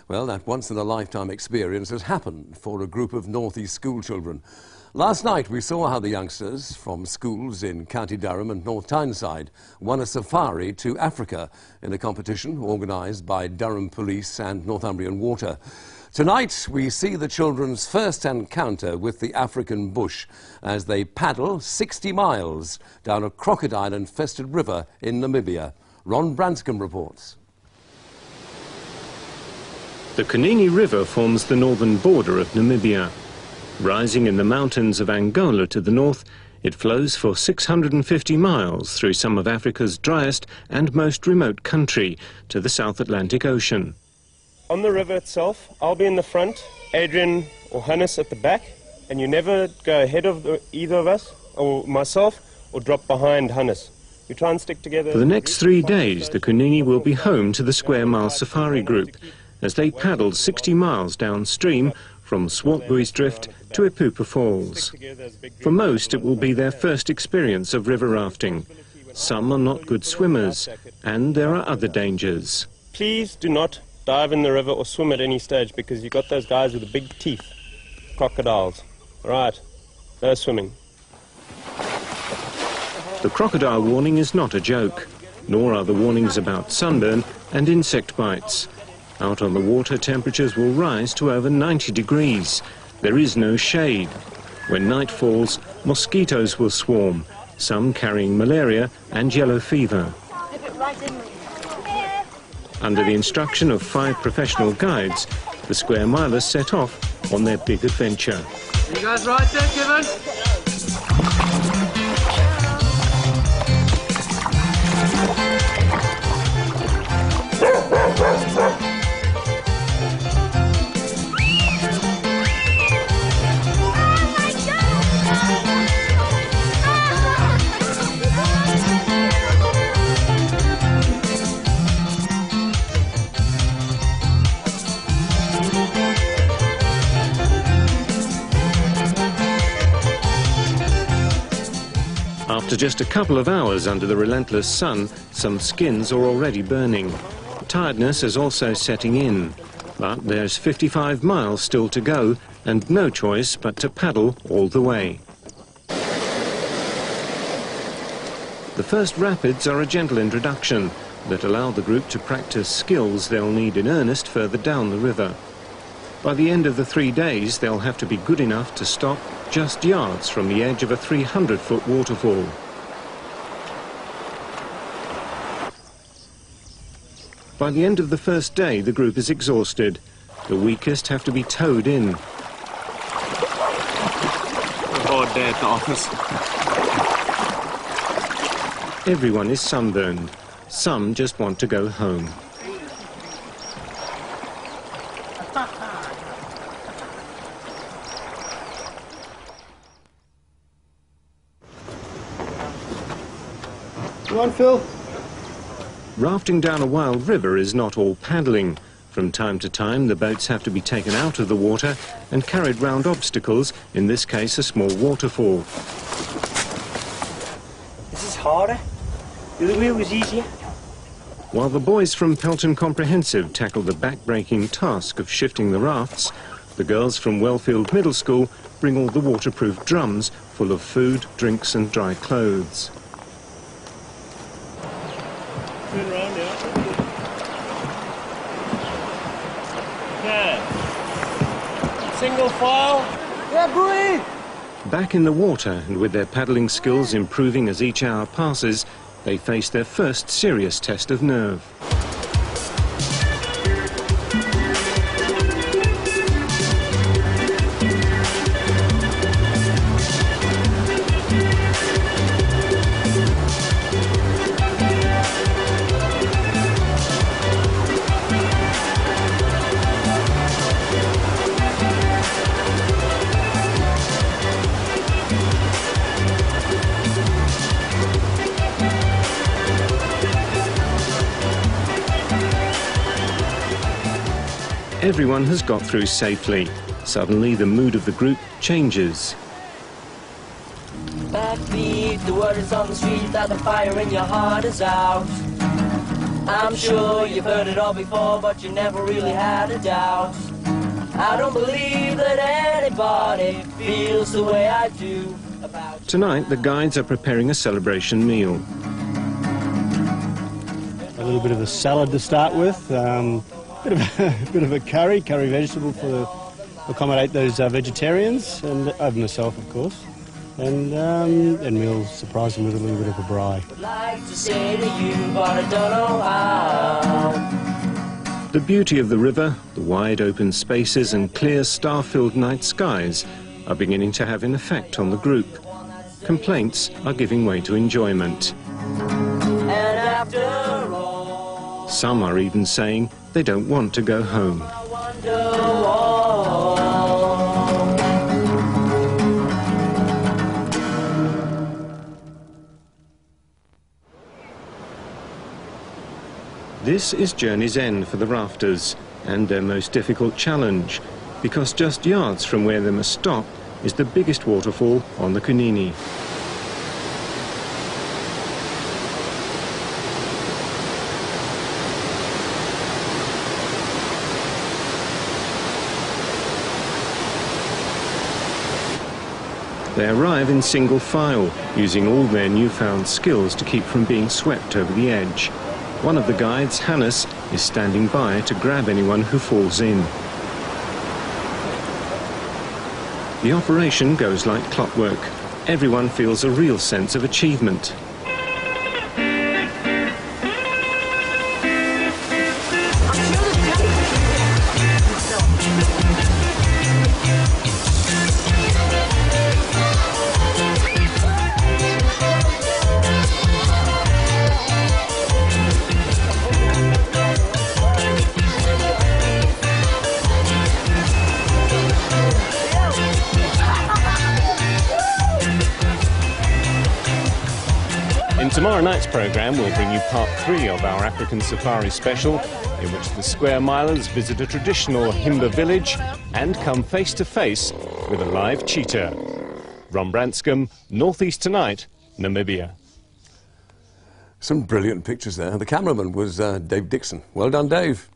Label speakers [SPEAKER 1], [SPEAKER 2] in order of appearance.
[SPEAKER 1] Well, that once-in-a-lifetime experience has happened for a group of northeast school children. Last night we saw how the youngsters from schools in County Durham and North Tyneside won a safari to Africa in a competition organised by Durham Police and Northumbrian Water. Tonight we see the children's first encounter with the African bush as they paddle 60 miles down a crocodile-infested river in Namibia. Ron Branscombe reports.
[SPEAKER 2] The Kunene River forms the northern border of Namibia. Rising in the mountains of Angola to the north, it flows for 650 miles through some of Africa's driest and most remote country to the South Atlantic Ocean.
[SPEAKER 3] On the river itself, I'll be in the front, Adrian or Hannes at the back, and you never go ahead of either of us, or myself, or drop behind Hannes. We try and stick together.
[SPEAKER 2] For the next 3 days, the Kunene will be home to the Square Mile Safari Group as they paddled 60 miles downstream from Swartbury's Drift to Epupa Falls. For most, it will be their first experience of river rafting. Some are not good swimmers, and there are other dangers.
[SPEAKER 3] Please do not dive in the river or swim at any stage, because you've got those guys with the big teeth, crocodiles. Right, no swimming.
[SPEAKER 2] The crocodile warning is not a joke, nor are the warnings about sunburn and insect bites. Out on the water, temperatures will rise to over 90 degrees. There is no shade. When night falls, mosquitoes will swarm, some carrying malaria and yellow fever. Under the instruction of 5 professional guides, the Square Milers set off on their big adventure.
[SPEAKER 4] You guys right there, Kevin?
[SPEAKER 2] After just a couple of hours under the relentless sun, some skins are already burning. Tiredness is also setting in, but there's 55 miles still to go and no choice but to paddle all the way. The first rapids are a gentle introduction that allow the group to practice skills they'll need in earnest further down the river. By the end of the 3 days, they'll have to be good enough to stop just yards from the edge of a 300-foot waterfall. By the end of the first day, the group is exhausted. The weakest have to be towed in.
[SPEAKER 4] A hard day at the office.
[SPEAKER 2] Everyone is sunburned. Some just want to go home.
[SPEAKER 4] Come on, Phil.
[SPEAKER 2] Rafting down a wild river is not all paddling. From time to time, the boats have to be taken out of the water and carried round obstacles, in this case a small waterfall.
[SPEAKER 5] This is harder. The other wheel was easier.
[SPEAKER 2] While the boys from Pelton Comprehensive tackle the back-breaking task of shifting the rafts, the girls from Wellfield Middle School bring all the waterproof drums full of food, drinks and dry clothes.
[SPEAKER 3] Turn around now. Okay. Single file.
[SPEAKER 5] Yeah, boy!
[SPEAKER 2] Back in the water and with their paddling skills improving as each hour passes, they face their first serious test of nerve. Everyone has got through safely. Suddenly, the mood of the group changes.
[SPEAKER 5] Backbeat, the word is on the street that the fire in your heart is out.
[SPEAKER 6] I'm sure you've heard it all before, but you never really had a doubt. I don't believe that anybody feels the way I do about...
[SPEAKER 2] Tonight, the guides are preparing a celebration meal.
[SPEAKER 7] A little bit of a salad to start with, a bit of a curry vegetable to accommodate those vegetarians, and over myself, of course. And we'll surprise them with a little bit of a braai.
[SPEAKER 6] I'd like to say to you, but I don't know how.
[SPEAKER 2] The beauty of the river, the wide open spaces and clear star-filled night skies are beginning to have an effect on the group. Complaints are giving way to enjoyment.
[SPEAKER 6] And after all,
[SPEAKER 2] some are even saying they don't want to go home.
[SPEAKER 6] I wonder why.
[SPEAKER 2] This is journey's end for the rafters and their most difficult challenge, because just yards from where they must stop is the biggest waterfall on the Kunene. They arrive in single file, using all their newfound skills to keep from being swept over the edge. One of the guides, Hannes, is standing by to grab anyone who falls in. The operation goes like clockwork. Everyone feels a real sense of achievement.
[SPEAKER 8] In tomorrow night's programme, we'll bring you part 3 of our African Safari special, in which the Square Milers visit a traditional Himba village and come face to face with a live cheetah. Ron Branscombe, Northeast Tonight, Namibia.
[SPEAKER 1] Some brilliant pictures there. The cameraman was Dave Dixon. Well done, Dave.